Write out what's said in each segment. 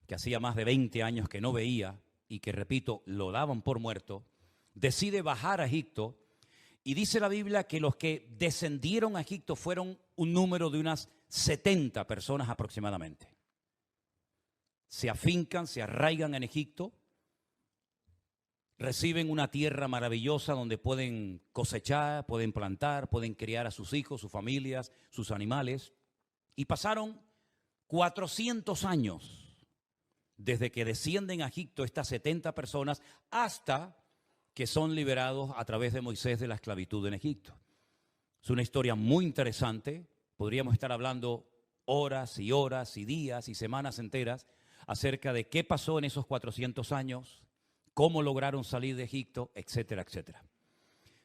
que hacía más de 20 años que no veía y que, repito, lo daban por muerto, decide bajar a Egipto y dice la Biblia que los que descendieron a Egipto fueron un número de unas 70 personas aproximadamente. Se afincan, se arraigan en Egipto, reciben una tierra maravillosa donde pueden cosechar, pueden plantar, pueden criar a sus hijos, sus familias, sus animales. Y pasaron 400 años desde que descienden a Egipto estas 70 personas hasta que son liberados a través de Moisés de la esclavitud en Egipto. Es una historia muy interesante. Podríamos estar hablando horas y horas y días y semanas enteras acerca de qué pasó en esos 400 años, cómo lograron salir de Egipto, etcétera, etcétera.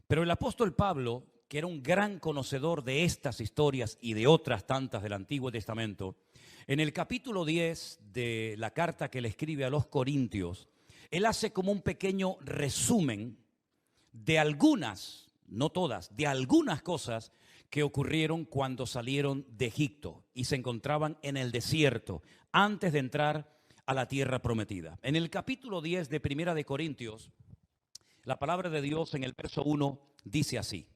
Pero el apóstol Pablo, que era un gran conocedor de estas historias y de otras tantas del Antiguo Testamento, en el capítulo 10 de la carta que le escribe a los Corintios, él hace como un pequeño resumen de algunas, no todas, de algunas cosas que ocurrieron cuando salieron de Egipto y se encontraban en el desierto antes de entrar a la tierra prometida. En el capítulo 10 de Primera de Corintios, la palabra de Dios en el verso 1 dice así: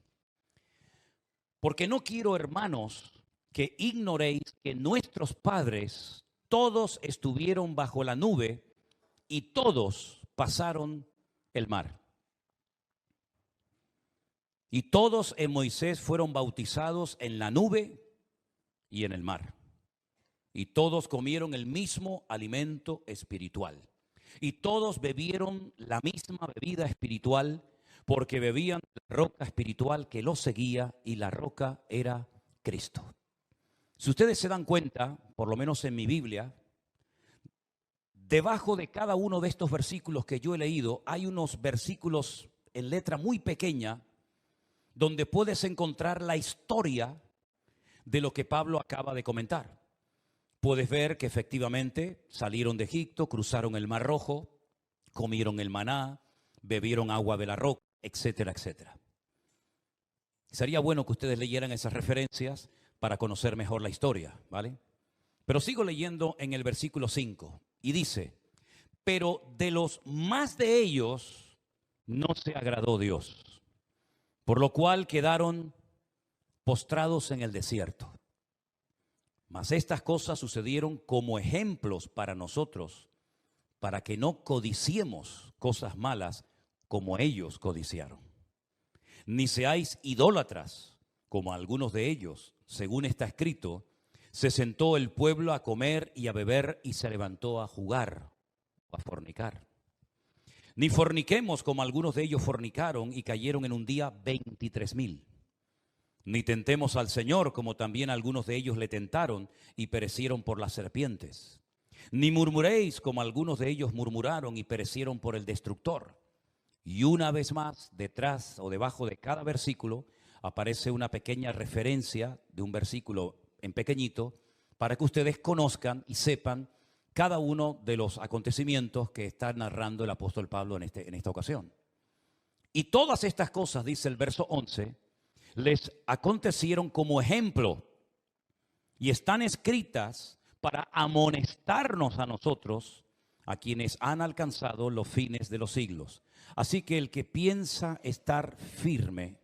porque no quiero, hermanos, que ignoréis que nuestros padres todos estuvieron bajo la nube y todos pasaron el mar. Y todos en Moisés fueron bautizados en la nube y en el mar. Y todos comieron el mismo alimento espiritual. Y todos bebieron la misma bebida espiritual, porque bebían la roca espiritual que los seguía, y la roca era Cristo. Si ustedes se dan cuenta, por lo menos en mi Biblia, debajo de cada uno de estos versículos que yo he leído, hay unos versículos en letra muy pequeña donde puedes encontrar la historia de lo que Pablo acaba de comentar. Puedes ver que efectivamente salieron de Egipto, cruzaron el Mar Rojo, comieron el maná, bebieron agua de la roca, etcétera, etcétera. Sería bueno que ustedes leyeran esas referencias para conocer mejor la historia, ¿vale? Pero sigo leyendo en el versículo 5 y dice: pero de los más de ellos no se agradó Dios, por lo cual quedaron postrados en el desierto. Mas estas cosas sucedieron como ejemplos para nosotros, para que no codiciemos cosas malas como ellos codiciaron. Ni seáis idólatras, como algunos de ellos, según está escrito: se sentó el pueblo a comer y a beber y se levantó a jugar, a fornicar. Ni forniquemos, como algunos de ellos fornicaron y cayeron en un día 23,000. Ni tentemos al Señor, como también algunos de ellos le tentaron y perecieron por las serpientes. Ni murmuréis, como algunos de ellos murmuraron y perecieron por el destructor. Y una vez más, detrás o debajo de cada versículo, aparece una pequeña referencia de un versículo en pequeñito, para que ustedes conozcan y sepan cada uno de los acontecimientos que está narrando el apóstol Pablo en esta ocasión. Y todas estas cosas, dice el verso 11, les acontecieron como ejemplo y están escritas para amonestarnos a nosotros, a quienes han alcanzado los fines de los siglos. Así que el que piensa estar firme,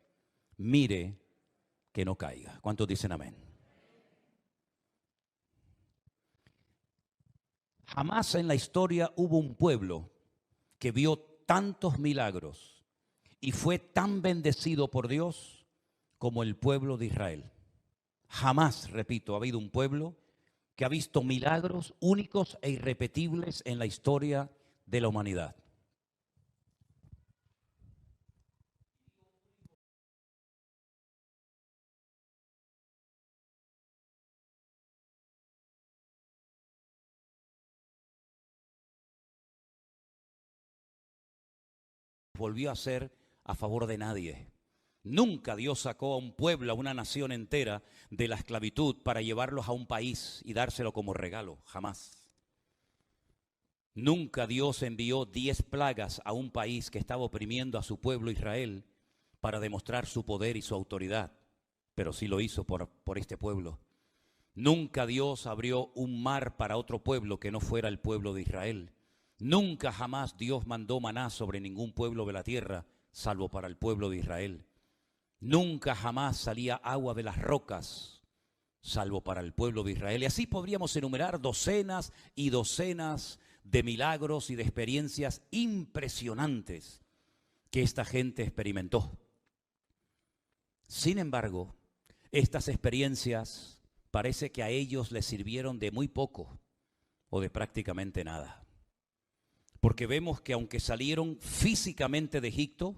mire que no caiga. ¿Cuántos dicen amén? Jamás en la historia hubo un pueblo que vio tantos milagros y fue tan bendecido por Dios como el pueblo de Israel. Jamás, repito, ha habido un pueblo que ha visto milagros únicos e irrepetibles en la historia de la humanidad. Volvió a ser a favor de nadie. Nunca Dios sacó a un pueblo, a una nación entera de la esclavitud para llevarlos a un país y dárselo como regalo. Jamás. Nunca Dios envió 10 plagas a un país que estaba oprimiendo a su pueblo Israel para demostrar su poder y su autoridad. Pero sí lo hizo por este pueblo. Nunca Dios abrió un mar para otro pueblo que no fuera el pueblo de Israel. Nunca jamás Dios mandó maná sobre ningún pueblo de la tierra, salvo para el pueblo de Israel. Nunca jamás salía agua de las rocas, salvo para el pueblo de Israel. Y así podríamos enumerar docenas y docenas de milagros y de experiencias impresionantes que esta gente experimentó. Sin embargo, estas experiencias parece que a ellos les sirvieron de muy poco o de prácticamente nada. Porque vemos que aunque salieron físicamente de Egipto,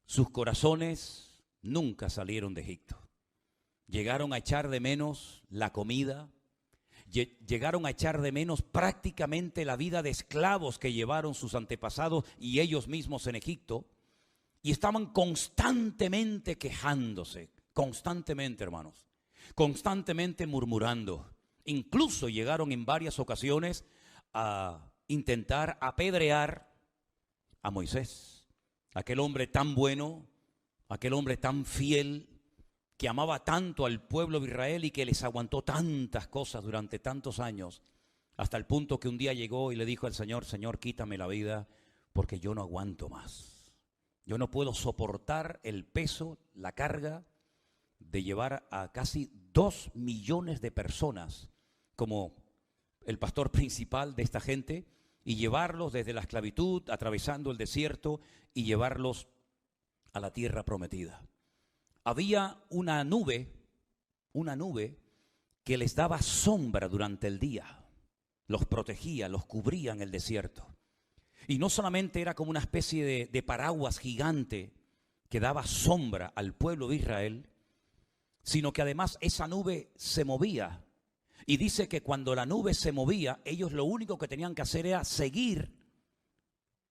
sus corazones nunca salieron de Egipto. Llegaron a echar de menos la comida, llegaron a echar de menos prácticamente la vida de esclavos que llevaron sus antepasados y ellos mismos en Egipto, y estaban constantemente quejándose, constantemente, hermanos, constantemente murmurando. Incluso llegaron en varias ocasiones a intentar apedrear a Moisés, aquel hombre tan bueno, aquel hombre tan fiel, que amaba tanto al pueblo de Israel y que les aguantó tantas cosas durante tantos años, hasta el punto que un día llegó y le dijo al Señor: Señor, quítame la vida porque yo no aguanto más. Yo no puedo soportar el peso, la carga de llevar a casi 2 millones de personas como el pastor principal de esta gente y llevarlos desde la esclavitud, atravesando el desierto y llevarlos a la tierra prometida. Había una nube que les daba sombra durante el día, los protegía, los cubría en el desierto. Y no solamente era como una especie de paraguas gigante que daba sombra al pueblo de Israel, sino que además esa nube se movía. Y dice que cuando la nube se movía, ellos lo único que tenían que hacer era seguir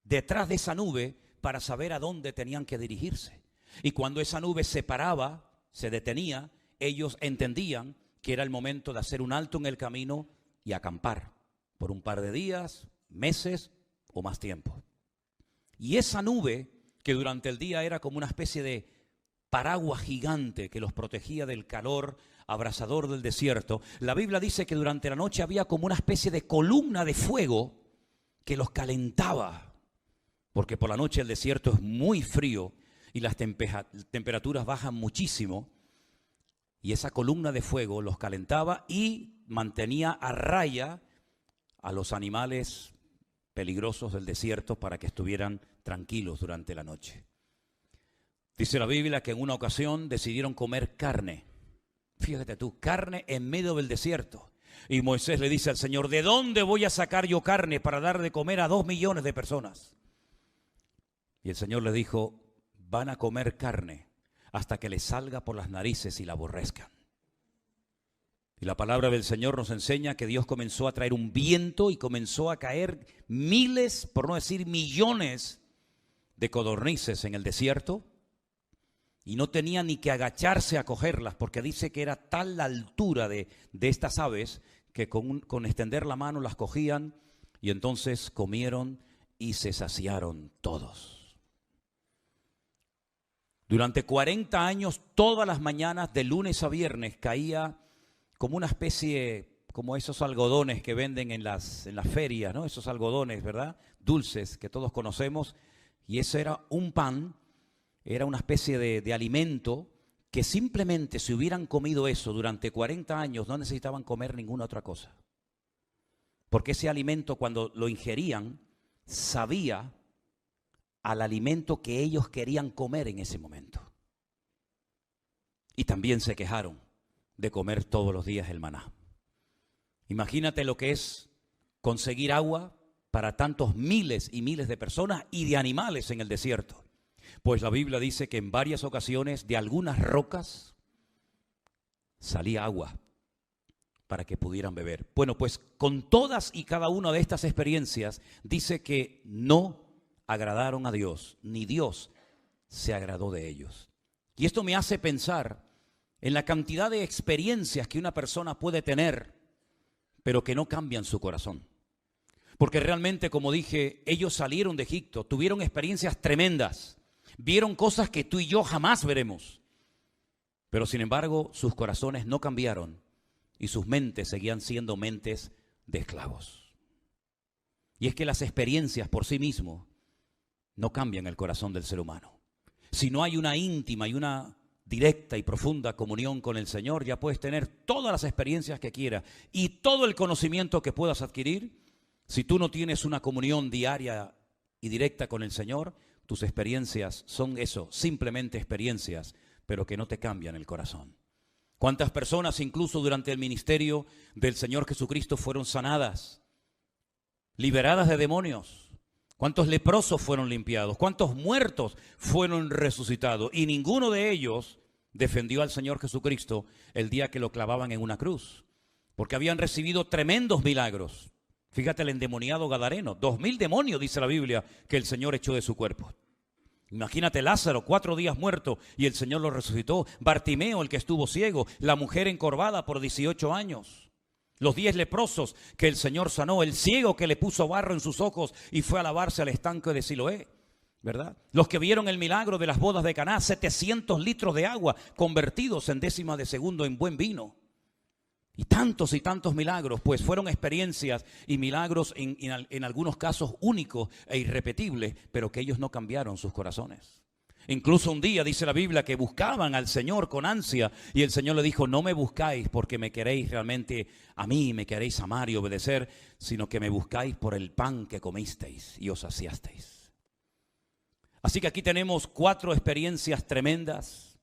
detrás de esa nube para saber a dónde tenían que dirigirse. Y cuando esa nube se paraba, se detenía, ellos entendían que era el momento de hacer un alto en el camino y acampar por un par de días, meses o más tiempo. Y esa nube, que durante el día era como una especie de paraguas gigante que los protegía del calor abrasador del desierto, la Biblia dice que durante la noche había como una especie de columna de fuego que los calentaba, porque por la noche el desierto es muy frío y las temperaturas bajan muchísimo, y esa columna de fuego los calentaba y mantenía a raya a los animales peligrosos del desierto para que estuvieran tranquilos durante la noche. Dice la Biblia que en una ocasión decidieron comer carne. Fíjate tú, carne en medio del desierto. Y Moisés le dice al Señor: ¿de dónde voy a sacar yo carne para dar de comer a 2 millones de personas? Y el Señor le dijo: van a comer carne hasta que les salga por las narices y la aborrezcan. Y la palabra del Señor nos enseña que Dios comenzó a traer un viento y comenzó a caer miles, por no decir millones, de codornices en el desierto. Y no tenía ni que agacharse a cogerlas, porque dice que era tal la altura de estas aves que con extender la mano las cogían y entonces comieron y se saciaron todos. Durante 40 años, todas las mañanas, de lunes a viernes, caía como una especie, como esos algodones que venden en las ferias, ¿no? Esos algodones, ¿verdad? Dulces que todos conocemos. Y ese era un pan, era una especie de alimento que simplemente si hubieran comido eso durante 40 años no necesitaban comer ninguna otra cosa. Porque ese alimento, cuando lo ingerían, sabía al alimento que ellos querían comer en ese momento. Y también se quejaron de comer todos los días el maná. Imagínate lo que es conseguir agua para tantos miles y miles de personas y de animales en el desierto. Pues la Biblia dice que en varias ocasiones de algunas rocas salía agua para que pudieran beber. Bueno, pues con todas y cada una de estas experiencias dice que no agradaron a Dios, ni Dios se agradó de ellos. Y esto me hace pensar en la cantidad de experiencias que una persona puede tener, pero que no cambian su corazón. Porque realmente, como dije, ellos salieron de Egipto, tuvieron experiencias tremendas, vieron cosas que tú y yo jamás veremos. Pero sin embargo, sus corazones no cambiaron y sus mentes seguían siendo mentes de esclavos. Y es que las experiencias por sí mismas no cambian el corazón del ser humano. Si no hay una íntima y una directa y profunda comunión con el Señor, ya puedes tener todas las experiencias que quieras y todo el conocimiento que puedas adquirir. Si tú no tienes una comunión diaria y directa con el Señor, tus experiencias son eso, simplemente experiencias, pero que no te cambian el corazón. ¿Cuántas personas incluso durante el ministerio del Señor Jesucristo fueron sanadas, liberadas de demonios? ¿Cuántos leprosos fueron limpiados? ¿Cuántos muertos fueron resucitados? Y ninguno de ellos defendió al Señor Jesucristo el día que lo clavaban en una cruz, porque habían recibido tremendos milagros. Fíjate el endemoniado gadareno, 2000 demonios dice la Biblia que el Señor echó de su cuerpo. Imagínate Lázaro, 4 días muerto y el Señor lo resucitó. Bartimeo, el que estuvo ciego, la mujer encorvada por 18 años. Los 10 leprosos que el Señor sanó, el ciego que le puso barro en sus ojos y fue a lavarse al estanque de Siloé, ¿verdad? Los que vieron el milagro de las bodas de Caná, 700 litros de agua convertidos en décimas de segundo en buen vino. Y tantos milagros, pues fueron experiencias y milagros en algunos casos únicos e irrepetibles, pero que ellos no cambiaron sus corazones. Incluso un día dice la Biblia que buscaban al Señor con ansia y el Señor le dijo: no me buscáis porque me queréis realmente a mí, me queréis amar y obedecer, sino que me buscáis por el pan que comisteis y os saciasteis. Así que aquí tenemos 4 experiencias tremendas.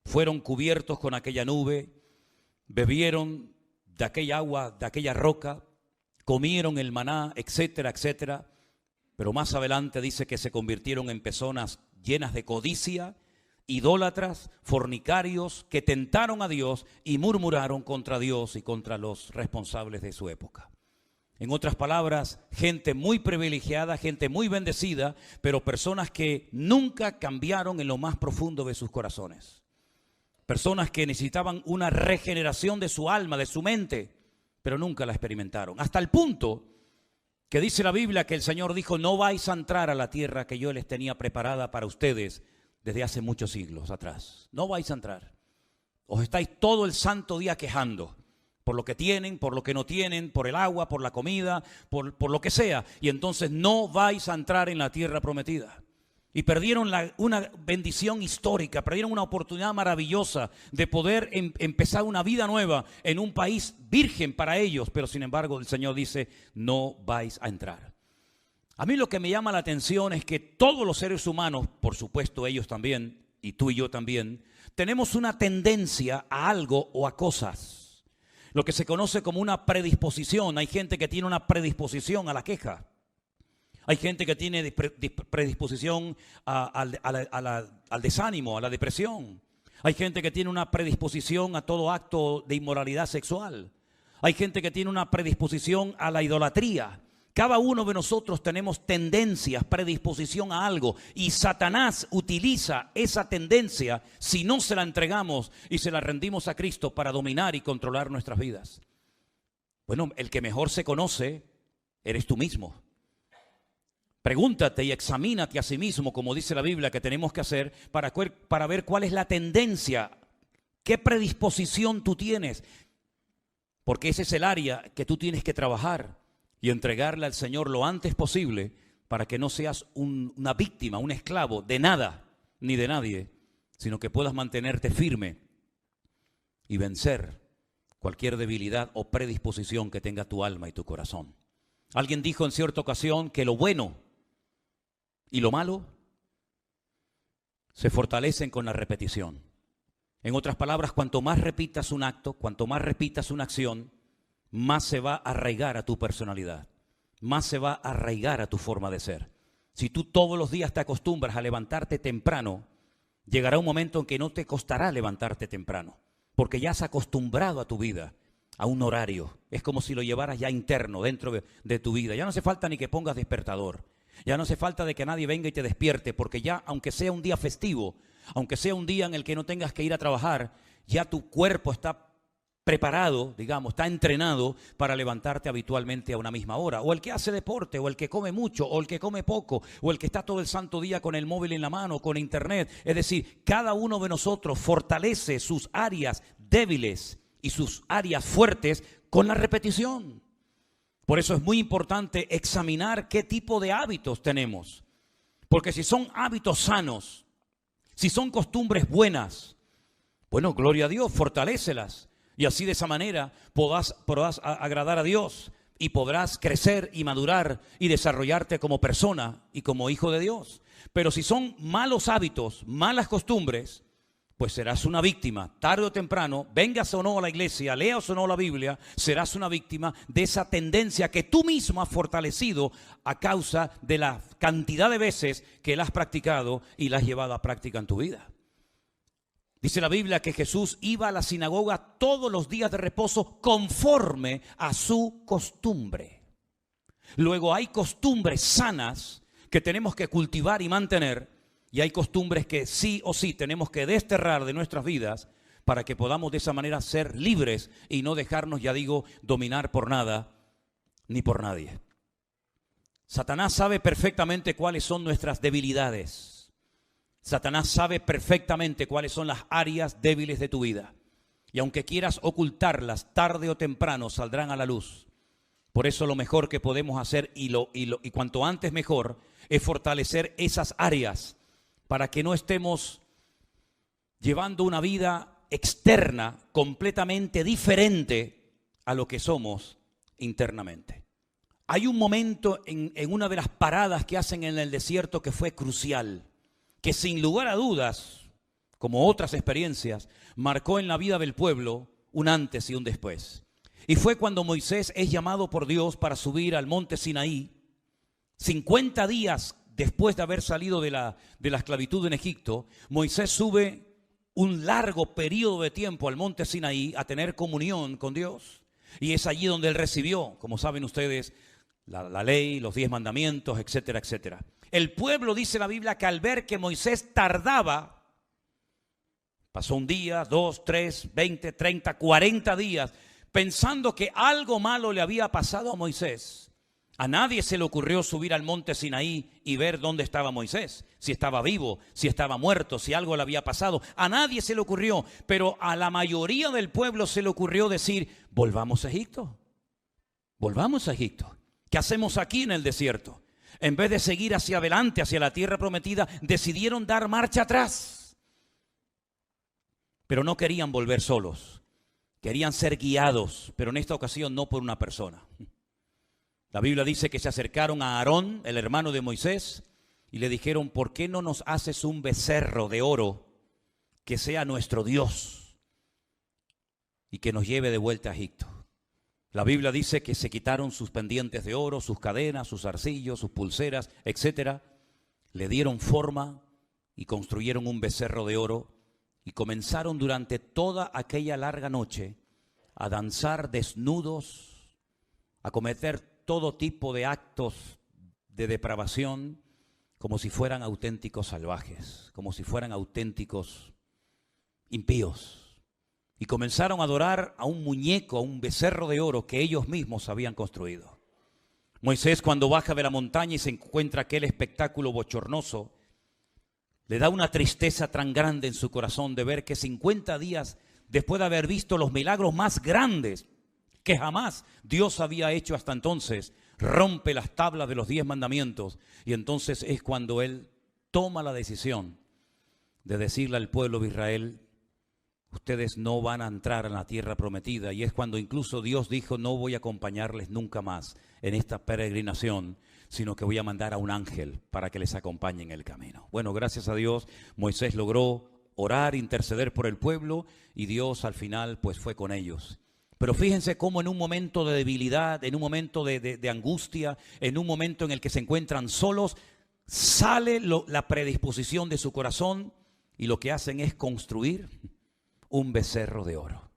Fueron cubiertos con aquella nube, bebieron de aquella agua, de aquella roca, comieron el maná, etcétera, etcétera. Pero más adelante dice que se convirtieron en personas llenas de codicia, idólatras, fornicarios, que tentaron a Dios y murmuraron contra Dios y contra los responsables de su época. En otras palabras, gente muy privilegiada, gente muy bendecida, pero personas que nunca cambiaron en lo más profundo de sus corazones. Personas que necesitaban una regeneración de su alma, de su mente, pero nunca la experimentaron. Hasta el punto que dice la Biblia que el Señor dijo: no vais a entrar a la tierra que yo les tenía preparada para ustedes desde hace muchos siglos atrás. No vais a entrar. Os estáis todo el santo día quejando por lo que tienen, por lo que no tienen, por el agua, por la comida, por lo que sea. Y entonces no vais a entrar en la tierra prometida. Y perdieron una bendición histórica, perdieron una oportunidad maravillosa de poder empezar una vida nueva en un país virgen para ellos. Pero sin embargo el Señor dice: no vais a entrar. A mí lo que me llama la atención es que todos los seres humanos, por supuesto ellos también, y tú y yo también, tenemos una tendencia a algo o a cosas. Lo que se conoce como una predisposición. Hay gente que tiene una predisposición a la queja. Hay gente que tiene predisposición al desánimo, a la depresión. Hay gente que tiene una predisposición a todo acto de inmoralidad sexual. Hay gente que tiene una predisposición a la idolatría. Cada uno de nosotros tenemos tendencias, predisposición a algo. Y Satanás utiliza esa tendencia si no se la entregamos y se la rendimos a Cristo para dominar y controlar nuestras vidas. Bueno, el que mejor se conoce eres tú mismo. Pregúntate y examínate a sí mismo, como dice la Biblia que tenemos que hacer, para ver cuál es la tendencia, qué predisposición tú tienes. Porque ese es el área que tú tienes que trabajar y entregarle al Señor lo antes posible para que no seas una víctima, un esclavo de nada ni de nadie, sino que puedas mantenerte firme y vencer cualquier debilidad o predisposición que tenga tu alma y tu corazón. Alguien dijo en cierta ocasión que lo bueno y lo malo se fortalecen con la repetición. En otras palabras, cuanto más repitas un acto, cuanto más repitas una acción, más se va a arraigar a tu personalidad, más se va a arraigar a tu forma de ser. Si tú todos los días te acostumbras a levantarte temprano, llegará un momento en que no te costará levantarte temprano, porque ya has acostumbrado a tu vida a un horario. Es como si lo llevaras ya interno dentro de tu vida. Ya no hace falta ni que pongas despertador. Ya no hace falta de que nadie venga y te despierte, porque ya, aunque sea un día festivo, aunque sea un día en el que no tengas que ir a trabajar, ya tu cuerpo está preparado, digamos, está entrenado para levantarte habitualmente a una misma hora. O el que hace deporte, o el que come mucho, o el que come poco, o el que está todo el santo día con el móvil en la mano, con internet. Es decir, cada uno de nosotros fortalece sus áreas débiles y sus áreas fuertes con la repetición. Por eso es muy importante examinar qué tipo de hábitos tenemos. Porque si son hábitos sanos, si son costumbres buenas, bueno, gloria a Dios, fortalécelas. Y así de esa manera podrás agradar a Dios y podrás crecer y madurar y desarrollarte como persona y como hijo de Dios. Pero si son malos hábitos, malas costumbres, pues serás una víctima, tarde o temprano, vengas o no a la iglesia, leas o no la Biblia, serás una víctima de esa tendencia que tú mismo has fortalecido a causa de la cantidad de veces que la has practicado y la has llevado a práctica en tu vida. Dice la Biblia que Jesús iba a la sinagoga todos los días de reposo conforme a su costumbre. Luego hay costumbres sanas que tenemos que cultivar y mantener, y hay costumbres que sí o sí tenemos que desterrar de nuestras vidas para que podamos de esa manera ser libres y no dejarnos, ya digo, dominar por nada ni por nadie. Satanás sabe perfectamente cuáles son nuestras debilidades. Satanás sabe perfectamente cuáles son las áreas débiles de tu vida. Y aunque quieras ocultarlas, tarde o temprano saldrán a la luz. Por eso lo mejor que podemos hacer, y cuanto antes mejor, es fortalecer esas áreas para que no estemos llevando una vida externa completamente diferente a lo que somos internamente. Hay un momento en una de las paradas que hacen en el desierto que fue crucial, que sin lugar a dudas, como otras experiencias, marcó en la vida del pueblo un antes y un después. Y fue cuando Moisés es llamado por Dios para subir al monte Sinaí, 50 días después de haber salido de la esclavitud en Egipto. Moisés sube un largo periodo de tiempo al monte Sinaí a tener comunión con Dios. Y es allí donde él recibió, como saben ustedes, la ley, los 10 mandamientos, etcétera, etcétera. El pueblo, dice la Biblia, que al ver que Moisés tardaba, pasó un día, 2, 3, 20, 30, 40 días, pensando que algo malo le había pasado a Moisés. A nadie se le ocurrió subir al monte Sinaí y ver dónde estaba Moisés, si estaba vivo, si estaba muerto, si algo le había pasado. A nadie se le ocurrió, pero a la mayoría del pueblo se le ocurrió decir: volvamos a Egipto, volvamos a Egipto. ¿Qué hacemos aquí en el desierto? En vez de seguir hacia adelante, hacia la tierra prometida, decidieron dar marcha atrás. Pero no querían volver solos, querían ser guiados, pero en esta ocasión no por una persona. La Biblia dice que se acercaron a Aarón, el hermano de Moisés, y le dijeron: ¿por qué no nos haces un becerro de oro que sea nuestro Dios y que nos lleve de vuelta a Egipto? La Biblia dice que se quitaron sus pendientes de oro, sus cadenas, sus zarcillos, sus pulseras, etcétera. Le dieron forma y construyeron un becerro de oro y comenzaron durante toda aquella larga noche a danzar desnudos, a cometer todo tipo de actos de depravación, como si fueran auténticos salvajes, como si fueran auténticos impíos. Y comenzaron a adorar a un muñeco, a un becerro de oro que ellos mismos habían construido. Moisés, cuando baja de la montaña y se encuentra aquel espectáculo bochornoso, le da una tristeza tan grande en su corazón de ver que 50 días después de haber visto los milagros más grandes que jamás Dios había hecho hasta entonces, rompe las tablas de los 10 mandamientos, y entonces es cuando él toma la decisión de decirle al pueblo de Israel: ustedes no van a entrar en la tierra prometida. Y es cuando incluso Dios dijo: no voy a acompañarles nunca más en esta peregrinación, sino que voy a mandar a un ángel para que les acompañe en el camino. Bueno, gracias a Dios, Moisés logró orar, interceder por el pueblo, y Dios al final pues fue con ellos. Pero fíjense cómo en un momento de debilidad, en un momento de angustia, en un momento en el que se encuentran solos, sale la predisposición de su corazón, y lo que hacen es construir un becerro de oro.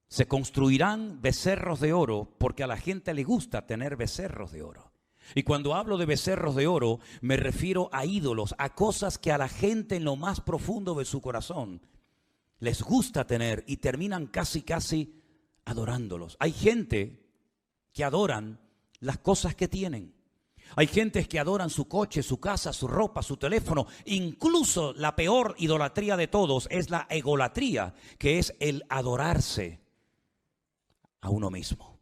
Se construirán becerros de oro porque a la gente le gusta tener becerros de oro. Y cuando hablo de becerros de oro, me refiero a ídolos, a cosas que a la gente en lo más profundo de su corazón les gusta tener, y terminan casi adorándolos. Hay gente que adoran las cosas que tienen. Hay gente que adoran su coche, su casa, su ropa, su teléfono. Incluso la peor idolatría de todos es la egolatría, que es el adorarse a uno mismo.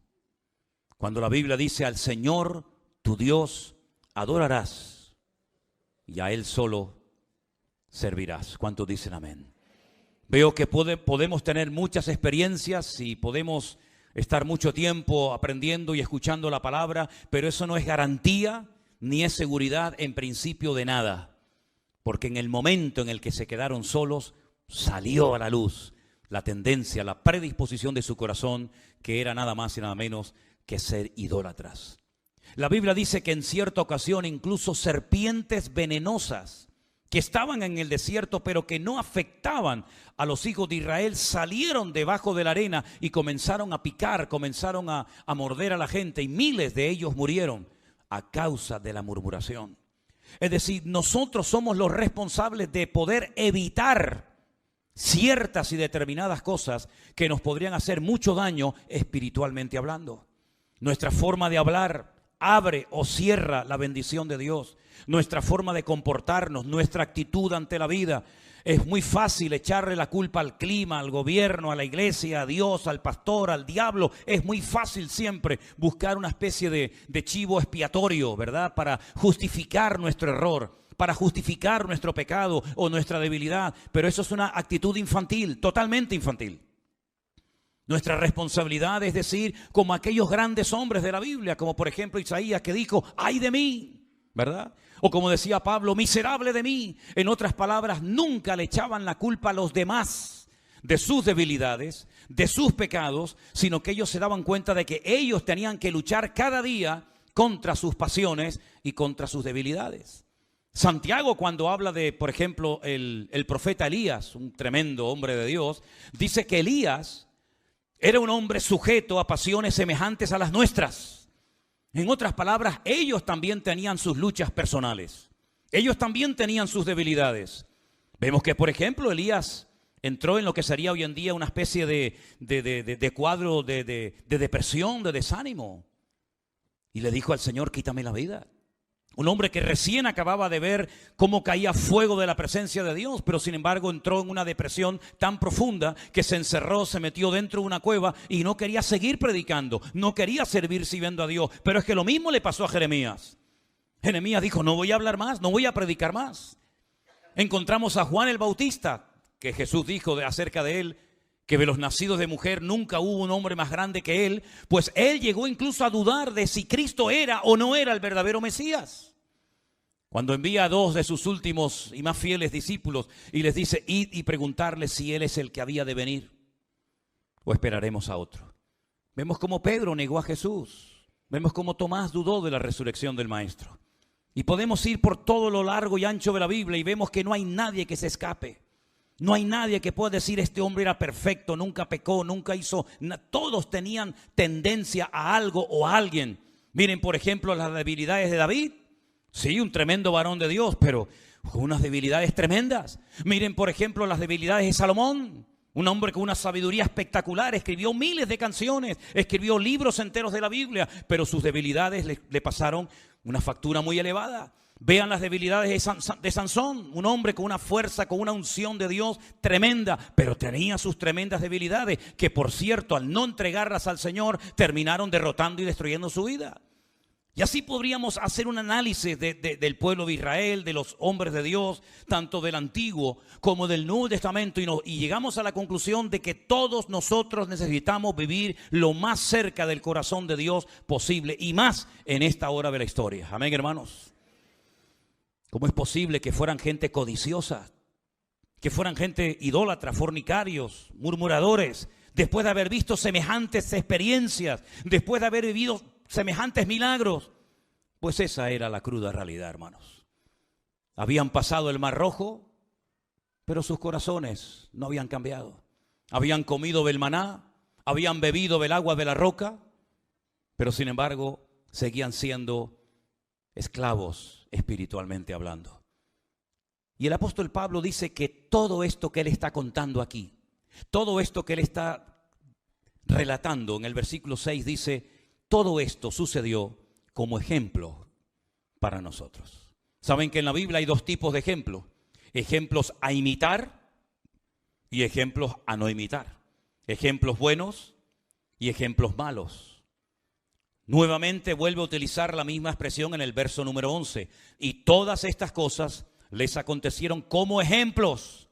Cuando la Biblia dice: al Señor tu Dios adorarás y a Él solo servirás. ¿Cuántos dicen amén? Veo que podemos tener muchas experiencias y podemos estar mucho tiempo aprendiendo y escuchando la palabra, pero eso no es garantía ni es seguridad en principio de nada. Porque en el momento en el que se quedaron solos, salió a la luz la tendencia, la predisposición de su corazón, que era nada más y nada menos que ser idólatras. La Biblia dice que en cierta ocasión incluso serpientes venenosas que estaban en el desierto pero que no afectaban a los hijos de Israel, salieron debajo de la arena y comenzaron a picar, comenzaron a morder a la gente, y miles de ellos murieron a causa de la murmuración. Es decir, nosotros somos los responsables de poder evitar ciertas y determinadas cosas que nos podrían hacer mucho daño espiritualmente hablando. Nuestra forma de hablar abre o cierra la bendición de Dios. Nuestra forma de comportarnos, nuestra actitud ante la vida. Es muy fácil echarle la culpa al clima, al gobierno, a la iglesia, a Dios, al pastor, al diablo. Es muy fácil siempre buscar una especie de chivo expiatorio, ¿verdad? Para justificar nuestro error, para justificar nuestro pecado o nuestra debilidad. Pero eso es una actitud infantil, totalmente infantil. Nuestra responsabilidad es decir, como aquellos grandes hombres de la Biblia, como por ejemplo Isaías, que dijo: ¡ay de mí!, ¿verdad? O como decía Pablo: miserable de mí. En otras palabras, nunca le echaban la culpa a los demás de sus debilidades, de sus pecados, sino que ellos se daban cuenta de que ellos tenían que luchar cada día contra sus pasiones y contra sus debilidades. Santiago, cuando habla de, por ejemplo, el profeta Elías, un tremendo hombre de Dios, dice que Elías era un hombre sujeto a pasiones semejantes a las nuestras. En otras palabras, ellos también tenían sus luchas personales. Ellos también tenían sus debilidades. Vemos que, por ejemplo, Elías entró en lo que sería hoy en día una especie de cuadro de depresión, de desánimo. Y le dijo al Señor: quítame la vida. Un hombre que recién acababa de ver cómo caía fuego de la presencia de Dios, pero sin embargo entró en una depresión tan profunda que se encerró, se metió dentro de una cueva y no quería seguir predicando, no quería seguir sirviendo a Dios. Pero es que lo mismo le pasó a Jeremías. Jeremías dijo: no voy a hablar más, no voy a predicar más. Encontramos a Juan el Bautista, que Jesús dijo acerca de él, que de los nacidos de mujer nunca hubo un hombre más grande que él. Pues él llegó incluso a dudar de si Cristo era o no era el verdadero Mesías. Cuando envía a 2 de sus últimos y más fieles discípulos y les dice: id y preguntarle si él es el que había de venir o esperaremos a otro. Vemos cómo Pedro negó a Jesús. Vemos cómo Tomás dudó de la resurrección del Maestro. Y podemos ir por todo lo largo y ancho de la Biblia y vemos que no hay nadie que se escape. No hay nadie que pueda decir: este hombre era perfecto, nunca pecó, nunca hizo nada. Todos tenían tendencia a algo o a alguien. Miren, por ejemplo, las debilidades de David. Sí, un tremendo varón de Dios, pero con unas debilidades tremendas. Miren, por ejemplo, las debilidades de Salomón. Un hombre con una sabiduría espectacular. Escribió miles de canciones, escribió libros enteros de la Biblia, pero sus debilidades le pasaron una factura muy elevada. Vean las debilidades de Sansón, un hombre con una fuerza, con una unción de Dios tremenda, pero tenía sus tremendas debilidades, que por cierto, al no entregarlas al Señor, terminaron derrotando y destruyendo su vida. Y así podríamos hacer un análisis del pueblo de Israel, de los hombres de Dios, tanto del Antiguo como del Nuevo Testamento, y llegamos a la conclusión de que todos nosotros necesitamos vivir lo más cerca del corazón de Dios posible, y más en esta hora de la historia. Amén, hermanos. ¿Cómo es posible que fueran gente codiciosa, que fueran gente idólatra, fornicarios, murmuradores, después de haber visto semejantes experiencias, después de haber vivido semejantes milagros? Pues esa era la cruda realidad, hermanos. Habían pasado el Mar Rojo, pero sus corazones no habían cambiado. Habían comido del maná, habían bebido del agua de la roca, pero sin embargo seguían siendo esclavos espiritualmente hablando. Y el apóstol Pablo dice que todo esto que él está contando aquí, todo esto que él está relatando en el versículo 6, dice: todo esto sucedió como ejemplo para nosotros. Saben que en la Biblia hay 2 tipos de ejemplos: ejemplos a imitar y ejemplos a no imitar. Ejemplos buenos y ejemplos malos. Nuevamente vuelve a utilizar la misma expresión en el verso número 11. Y todas estas cosas les acontecieron como ejemplos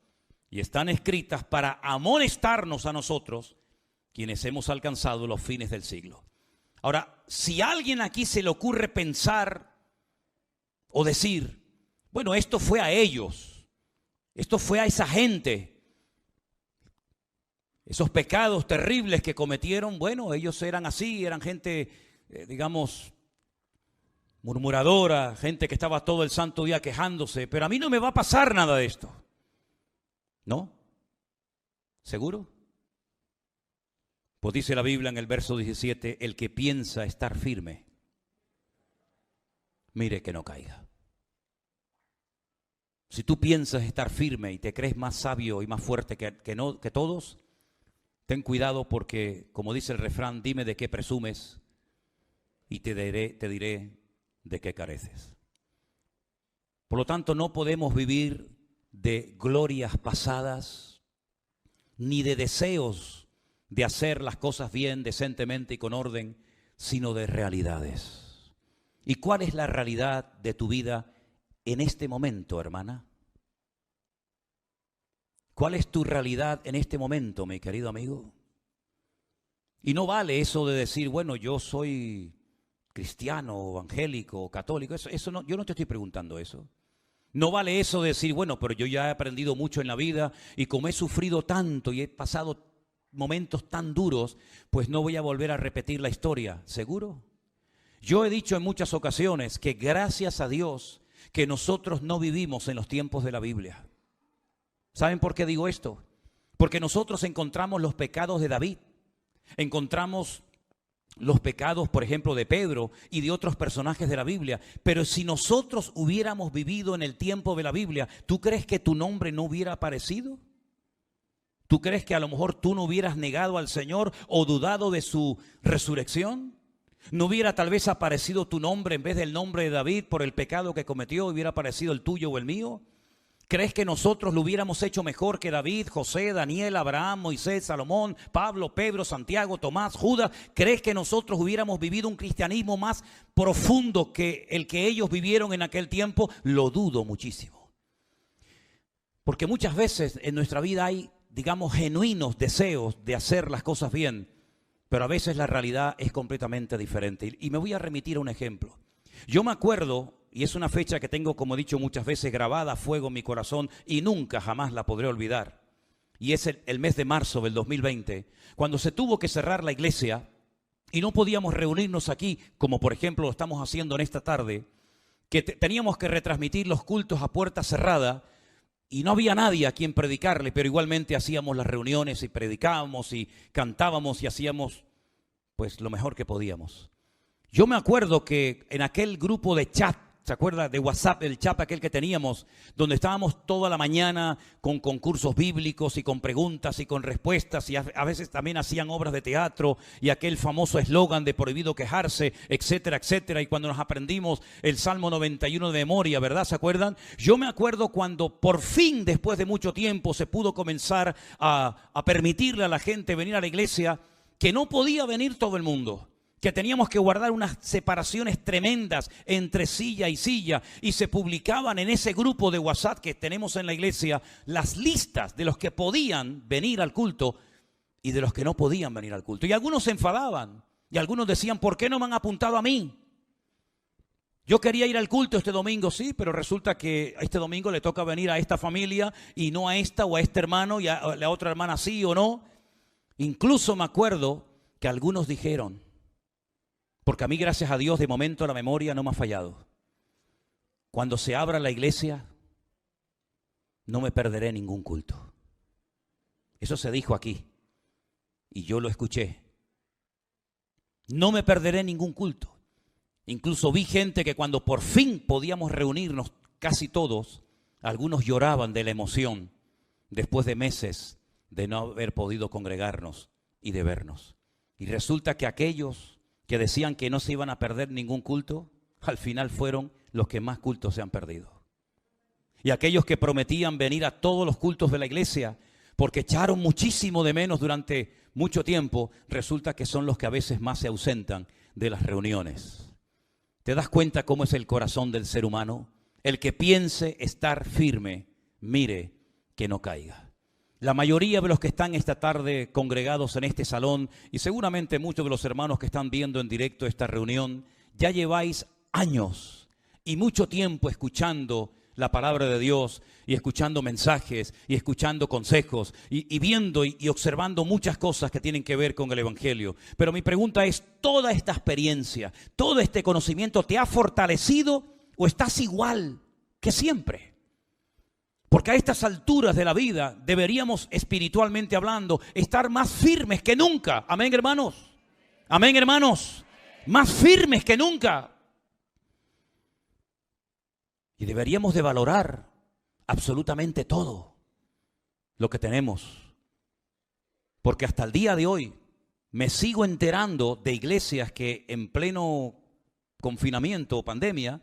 y están escritas para amonestarnos a nosotros, quienes hemos alcanzado los fines del siglo. Ahora, si a alguien aquí se le ocurre pensar o decir, bueno, esto fue a ellos, esto fue a esa gente, esos pecados terribles que cometieron, bueno, ellos eran así, eran gente, digamos, murmuradora, gente que estaba todo el santo día quejándose, pero a mí no me va a pasar nada de esto. ¿No? ¿Seguro? Pues dice la Biblia en el verso 17, el que piensa estar firme, mire que no caiga. Si tú piensas estar firme y te crees más sabio y más fuerte que todos, ten cuidado porque, como dice el refrán, dime de qué presumes y te diré de qué careces. Por lo tanto, no podemos vivir de glorias pasadas, ni de deseos de hacer las cosas bien, decentemente y con orden, sino de realidades. ¿Y cuál es la realidad de tu vida en este momento, hermana? ¿Cuál es tu realidad en este momento, mi querido amigo? Y no vale eso de decir, bueno, yo soy cristiano, evangélico, católico, eso no, yo no te estoy preguntando eso. No vale eso de decir, bueno, pero yo ya he aprendido mucho en la vida y como he sufrido tanto y he pasado momentos tan duros, pues no voy a volver a repetir la historia. ¿Seguro? Yo he dicho en muchas ocasiones que gracias a Dios que nosotros no vivimos en los tiempos de la Biblia. ¿Saben por qué digo esto? Porque nosotros encontramos los pecados de David, encontramos los pecados, por ejemplo, de Pedro y de otros personajes de la Biblia. Pero si nosotros hubiéramos vivido en el tiempo de la Biblia, ¿tú crees que tu nombre no hubiera aparecido? ¿Tú crees que a lo mejor tú no hubieras negado al Señor o dudado de su resurrección? ¿No hubiera tal vez aparecido tu nombre en vez del nombre de David por el pecado que cometió? ¿Hubiera aparecido el tuyo o el mío? ¿Crees que nosotros lo hubiéramos hecho mejor que David, José, Daniel, Abraham, Moisés, Salomón, Pablo, Pedro, Santiago, Tomás, Judas? ¿Crees que nosotros hubiéramos vivido un cristianismo más profundo que el que ellos vivieron en aquel tiempo? Lo dudo muchísimo. Porque muchas veces en nuestra vida hay, digamos, genuinos deseos de hacer las cosas bien, pero a veces la realidad es completamente diferente. Y me voy a remitir a un ejemplo. Yo me acuerdo, y es una fecha que tengo, como he dicho muchas veces, grabada a fuego en mi corazón y nunca jamás la podré olvidar. Y es el mes de marzo del 2020, cuando se tuvo que cerrar la iglesia y no podíamos reunirnos aquí, como por ejemplo lo estamos haciendo en esta tarde, que teníamos que retransmitir los cultos a puerta cerrada y no había nadie a quien predicarle, pero igualmente hacíamos las reuniones y predicábamos y cantábamos y hacíamos pues lo mejor que podíamos. Yo me acuerdo que en aquel grupo de chat, ¿se acuerda de WhatsApp, el chat aquel que teníamos, donde estábamos toda la mañana con concursos bíblicos y con preguntas y con respuestas y a veces también hacían obras de teatro y aquel famoso eslogan de prohibido quejarse, etcétera, etcétera, y cuando nos aprendimos el Salmo 91 de memoria, ¿verdad? ¿Se acuerdan? Yo me acuerdo cuando por fin, después de mucho tiempo, se pudo comenzar a permitirle a la gente venir a la iglesia, que no podía venir todo el mundo, que teníamos que guardar unas separaciones tremendas entre silla y silla, y se publicaban en ese grupo de WhatsApp que tenemos en la iglesia las listas de los que podían venir al culto y de los que no podían venir al culto. Y algunos se enfadaban y algunos decían, ¿por qué no me han apuntado a mí? Yo quería ir al culto este domingo, sí, pero resulta que este domingo le toca venir a esta familia y no a esta o a este hermano y a la otra hermana sí o no. Incluso me acuerdo que algunos dijeron, porque a mí, gracias a Dios, de momento la memoria no me ha fallado. Cuando se abra la iglesia, no me perderé ningún culto. Eso se dijo aquí y yo lo escuché. No me perderé ningún culto. Incluso vi gente que cuando por fin podíamos reunirnos casi todos, algunos lloraban de la emoción después de meses de no haber podido congregarnos y de vernos. Y resulta que aquellos que decían que no se iban a perder ningún culto, al final fueron los que más cultos se han perdido. Y aquellos que prometían venir a todos los cultos de la iglesia, porque echaron muchísimo de menos durante mucho tiempo, resulta que son los que a veces más se ausentan de las reuniones. ¿Te das cuenta cómo es el corazón del ser humano? El que piense estar firme, mire que no caiga. La mayoría de los que están esta tarde congregados en este salón, y seguramente muchos de los hermanos que están viendo en directo esta reunión, ya lleváis años y mucho tiempo escuchando la palabra de Dios y escuchando mensajes y escuchando consejos y viendo y observando muchas cosas que tienen que ver con el Evangelio. Pero mi pregunta es, ¿toda esta experiencia, todo este conocimiento te ha fortalecido o estás igual que siempre? Porque a estas alturas de la vida deberíamos, espiritualmente hablando, estar más firmes que nunca. Amén, hermanos. Amén, hermanos. Más firmes que nunca. Y deberíamos de valorar absolutamente todo lo que tenemos. Porque hasta el día de hoy me sigo enterando de iglesias que en pleno confinamiento o pandemia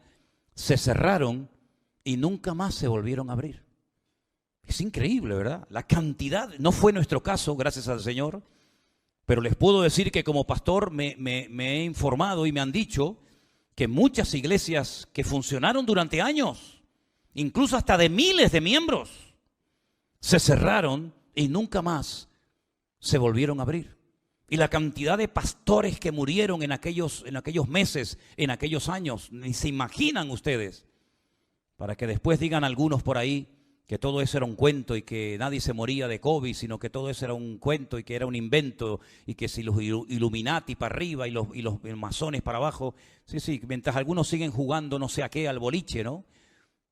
se cerraron y nunca más se volvieron a abrir. Es increíble, ¿verdad? La cantidad, no fue nuestro caso, gracias al Señor, pero les puedo decir que como pastor me he informado y me han dicho que muchas iglesias que funcionaron durante años, incluso hasta de miles de miembros, se cerraron y nunca más se volvieron a abrir. Y la cantidad de pastores que murieron en aquellos meses, en aquellos años, ni se imaginan ustedes, para que después digan algunos por ahí que todo eso era un cuento y que nadie se moría de COVID, sino que todo eso era un cuento y que era un invento y que si los Illuminati para arriba y los masones para abajo. Sí, mientras algunos siguen jugando no sé a qué, al boliche, ¿no?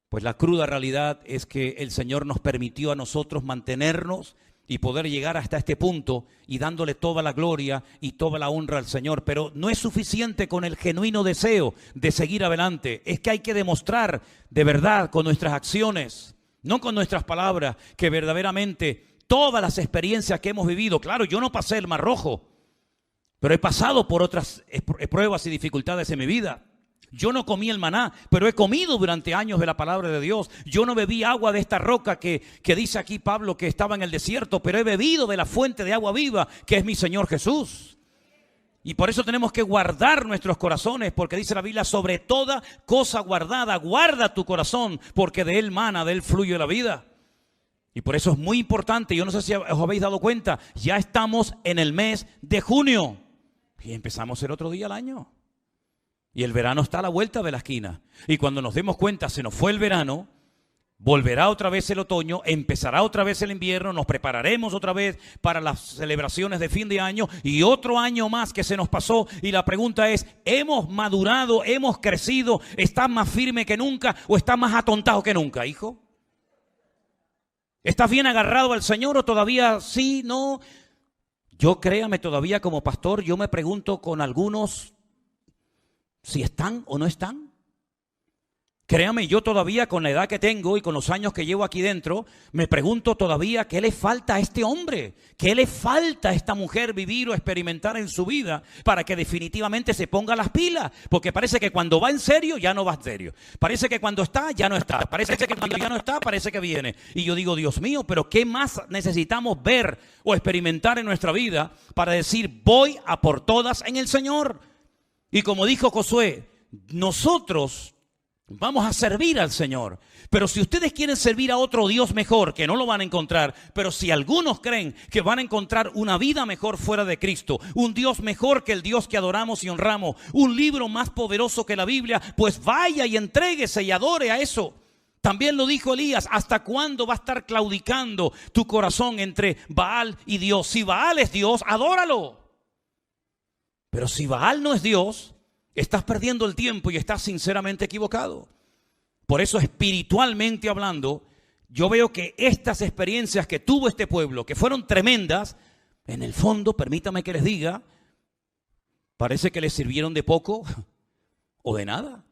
Pues la cruda realidad es que el Señor nos permitió a nosotros mantenernos y poder llegar hasta este punto y dándole toda la gloria y toda la honra al Señor. Pero no es suficiente con el genuino deseo de seguir adelante. Es que hay que demostrar de verdad con nuestras acciones, no con nuestras palabras, que verdaderamente todas las experiencias que hemos vivido, claro, yo no pasé el Mar Rojo, pero he pasado por otras pruebas y dificultades en mi vida. Yo no comí el maná, pero he comido durante años de la palabra de Dios. Yo no bebí agua de esta roca que dice aquí Pablo que estaba en el desierto, pero he bebido de la fuente de agua viva, que es mi Señor Jesús. Y por eso tenemos que guardar nuestros corazones, porque dice la Biblia, sobre toda cosa guardada, guarda tu corazón, porque de él mana, de él fluye la vida. Y por eso es muy importante, yo no sé si os habéis dado cuenta, ya estamos en el mes de junio y empezamos el otro día al año. Y el verano está a la vuelta de la esquina. Y cuando nos demos cuenta, se nos fue el verano, volverá otra vez el otoño, empezará otra vez el invierno, nos prepararemos otra vez para las celebraciones de fin de año y otro año más que se nos pasó. Y la pregunta es, ¿hemos madurado, hemos crecido, estás más firme que nunca o estás más atontado que nunca, hijo? ¿Estás bien agarrado al Señor o todavía sí, no? Yo créame, todavía como pastor, yo me pregunto con algunos si están o no están. Créame, yo todavía con la edad que tengo y con los años que llevo aquí dentro, me pregunto todavía qué le falta a este hombre, qué le falta a esta mujer vivir o experimentar en su vida para que definitivamente se ponga las pilas. Porque parece que cuando va en serio, ya no va en serio. Parece que cuando está, ya no está. Parece que cuando ya no está, parece que viene. Y yo digo, Dios mío, pero ¿qué más necesitamos ver o experimentar en nuestra vida para decir, voy a por todas en el Señor? Y como dijo Josué, nosotros vamos a servir al Señor. Pero si ustedes quieren servir a otro Dios mejor, que no lo van a encontrar, pero si algunos creen que van a encontrar una vida mejor fuera de Cristo, un Dios mejor que el Dios que adoramos y honramos, un libro más poderoso que la Biblia, pues vaya y entréguese y adore a eso. También lo dijo Elías, ¿hasta cuándo va a estar claudicando tu corazón entre Baal y Dios? Si Baal es Dios, adóralo. Pero si Baal no es Dios, estás perdiendo el tiempo y estás sinceramente equivocado. Por eso, espiritualmente hablando, yo veo que estas experiencias que tuvo este pueblo, que fueron tremendas, en el fondo, permítame que les diga, parece que les sirvieron de poco o de nada.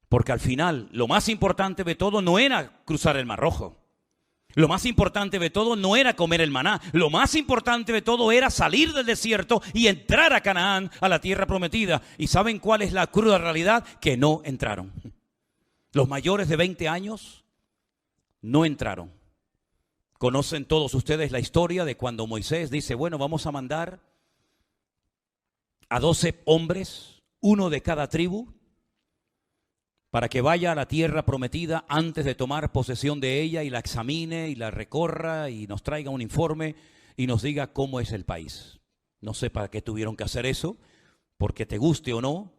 Porque al final, lo más importante de todo no era cruzar el Mar Rojo. Lo más importante de todo no era comer el maná. Lo más importante de todo era salir del desierto y entrar a Canaán, a la tierra prometida. ¿Y saben cuál es la cruda realidad? Que no entraron. Los mayores de 20 años no entraron. Conocen todos ustedes la historia de cuando Moisés dice, bueno, vamos a mandar a 12 hombres, uno de cada tribu, para que vaya a la tierra prometida antes de tomar posesión de ella y la examine y la recorra y nos traiga un informe y nos diga cómo es el país. No sé para qué tuvieron que hacer eso, porque te guste o no,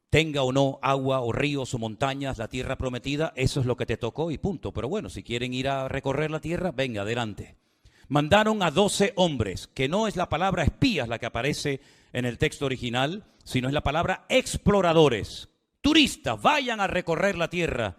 tenga o no agua o ríos o montañas, la tierra prometida, eso es lo que te tocó y punto. Pero bueno, si quieren ir a recorrer la tierra, venga, adelante. Mandaron a 12 hombres, que no es la palabra espías la que aparece en el texto original, sino es la palabra exploradores. Turistas, vayan a recorrer la tierra.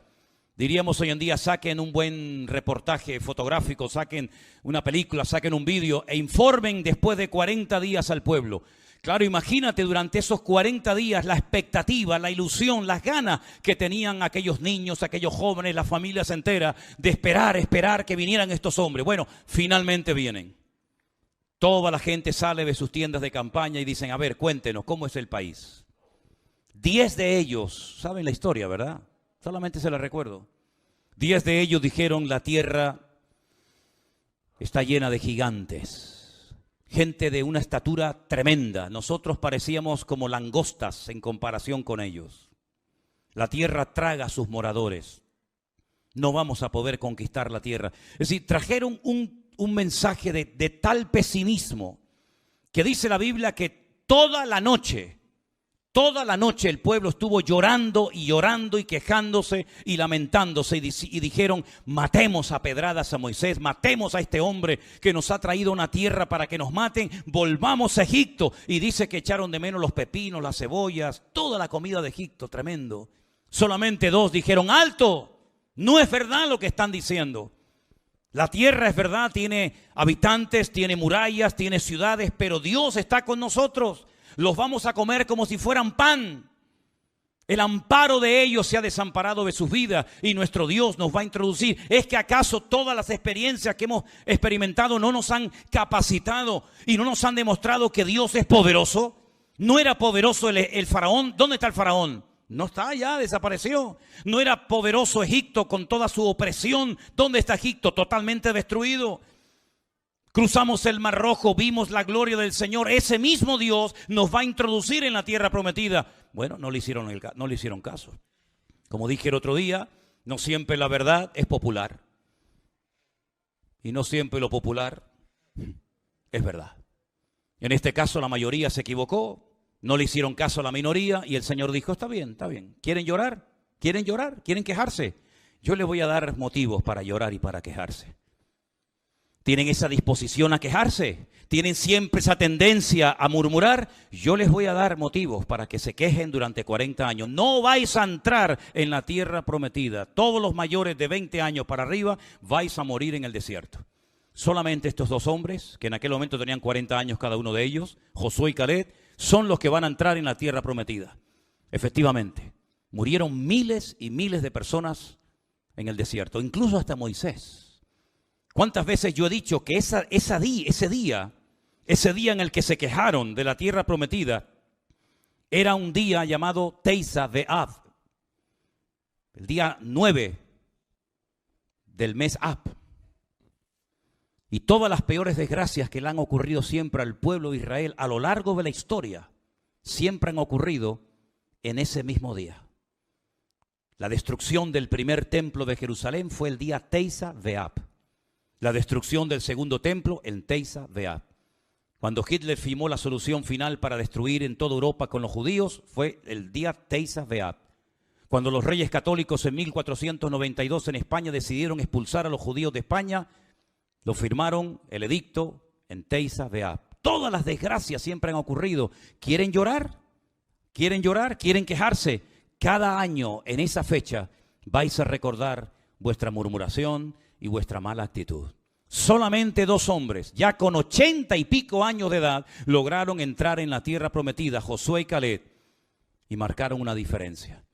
Diríamos hoy en día, saquen un buen reportaje fotográfico, saquen una película, saquen un vídeo e informen después de 40 días al pueblo. Claro, imagínate durante esos 40 días la expectativa, la ilusión, las ganas que tenían aquellos niños, aquellos jóvenes, las familias enteras de esperar que vinieran estos hombres. Bueno, finalmente vienen. Toda la gente sale de sus tiendas de campaña y dicen, a ver, cuéntenos, ¿cómo es el país? 10 de ellos, saben la historia, ¿verdad? Solamente se la recuerdo. 10 de ellos dijeron, la tierra está llena de gigantes, gente de una estatura tremenda. Nosotros parecíamos como langostas en comparación con ellos. La tierra traga a sus moradores. No vamos a poder conquistar la tierra. Es decir, trajeron un mensaje de tal pesimismo que dice la Biblia que toda la noche el pueblo estuvo llorando y quejándose y lamentándose y dijeron, matemos a pedradas a Moisés, matemos a este hombre que nos ha traído una tierra para que nos maten, volvamos a Egipto. Y dice que echaron de menos los pepinos, las cebollas, toda la comida de Egipto, tremendo. Solamente 2 dijeron, alto, no es verdad lo que están diciendo. La tierra es verdad, tiene habitantes, tiene murallas, tiene ciudades, pero Dios está con nosotros. Los vamos a comer como si fueran pan. El amparo de ellos se ha desamparado de sus vidas y nuestro Dios nos va a introducir. ¿Es que acaso todas las experiencias que hemos experimentado no nos han capacitado y no nos han demostrado que Dios es poderoso? ¿No era poderoso el faraón? ¿Dónde está el faraón? No está, ya desapareció. ¿No era poderoso Egipto con toda su opresión? ¿Dónde está Egipto? Totalmente destruido. Cruzamos el Mar Rojo, vimos la gloria del Señor. Ese mismo Dios nos va a introducir en la tierra prometida. Bueno, no le hicieron caso. Como dije el otro día, no siempre la verdad es popular. Y no siempre lo popular es verdad. En este caso la mayoría se equivocó, no le hicieron caso a la minoría y el Señor dijo, está bien, está bien. ¿Quieren llorar? ¿Quieren llorar? ¿Quieren quejarse? Yo les voy a dar motivos para llorar y para quejarse. ¿Tienen esa disposición a quejarse? ¿Tienen siempre esa tendencia a murmurar? Yo les voy a dar motivos para que se quejen durante 40 años. No vais a entrar en la tierra prometida. Todos los mayores de 20 años para arriba vais a morir en el desierto. Solamente estos 2 hombres, que en aquel momento tenían 40 años cada uno de ellos, Josué y Caleb, son los que van a entrar en la tierra prometida. Efectivamente, murieron miles y miles de personas en el desierto, incluso hasta Moisés. ¿Cuántas veces yo he dicho que ese día en el que se quejaron de la tierra prometida, era un día llamado Teisa Be'av, el día 9 del mes Ab? Y todas las peores desgracias que le han ocurrido siempre al pueblo de Israel a lo largo de la historia, siempre han ocurrido en ese mismo día. La destrucción del primer templo de Jerusalén fue el día Teisa Be'av. La destrucción del segundo templo en Teisa Be'av. Cuando Hitler firmó la solución final para destruir en toda Europa con los judíos, fue el día Teisa Be'av. Cuando los reyes católicos en 1492 en España decidieron expulsar a los judíos de España, lo firmaron el edicto en Teisa Be'av. Todas las desgracias siempre han ocurrido. ¿Quieren llorar? ¿Quieren llorar? ¿Quieren quejarse? Cada año en esa fecha vais a recordar vuestra murmuración y vuestra mala actitud. Solamente 2 hombres, ya con 80 y pico años de edad, lograron entrar en la tierra prometida, Josué y Caleb, y marcaron una diferencia.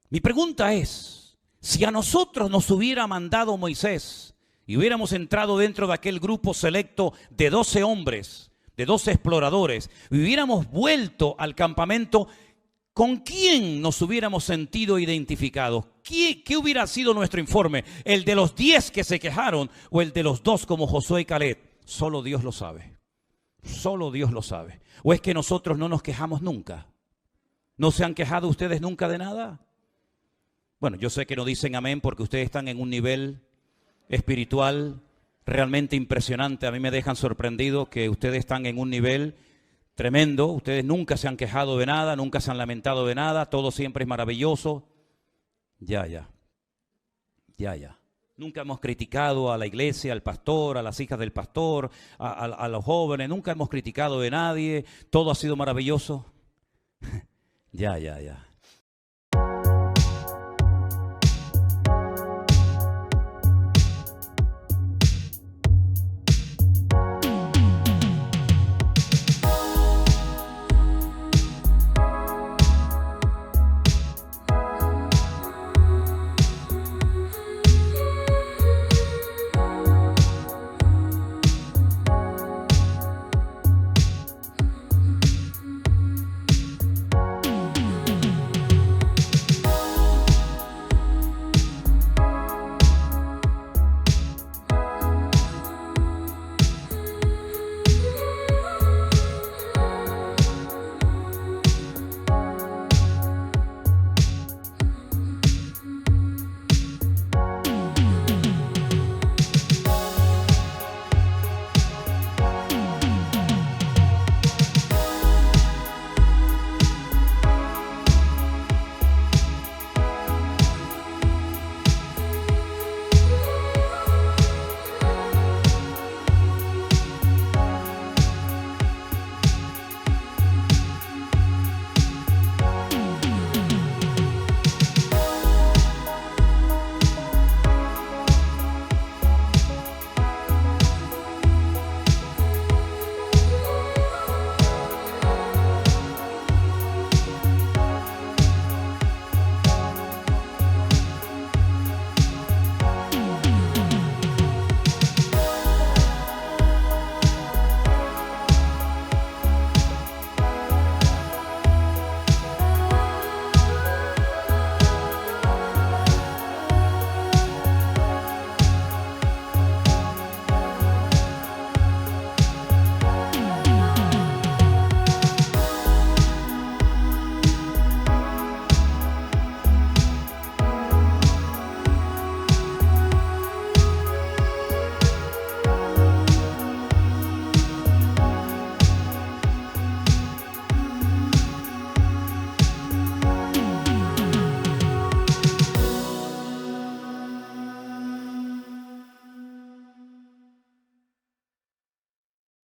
Mi pregunta es, si a nosotros nos hubiera mandado Moisés y hubiéramos entrado dentro de aquel grupo selecto de 12 hombres, de 12 exploradores, y hubiéramos vuelto al campamento ¿con quién nos hubiéramos sentido identificados? ¿Qué hubiera sido nuestro informe? ¿El de los 10 que se quejaron o el de los 2 como Josué y Caleb? Solo Dios lo sabe. Solo Dios lo sabe. ¿O es que nosotros no nos quejamos nunca? ¿No se han quejado ustedes nunca de nada? Bueno, yo sé que no dicen amén porque ustedes están en un nivel espiritual realmente impresionante. A mí me dejan sorprendido que ustedes están en un nivel tremendo. Ustedes nunca se han quejado de nada, nunca se han lamentado de nada. Todo siempre es maravilloso. Ya. Nunca hemos criticado a la iglesia, al pastor, a las hijas del pastor, a los jóvenes. Nunca hemos criticado de nadie. Todo ha sido maravilloso. Ya.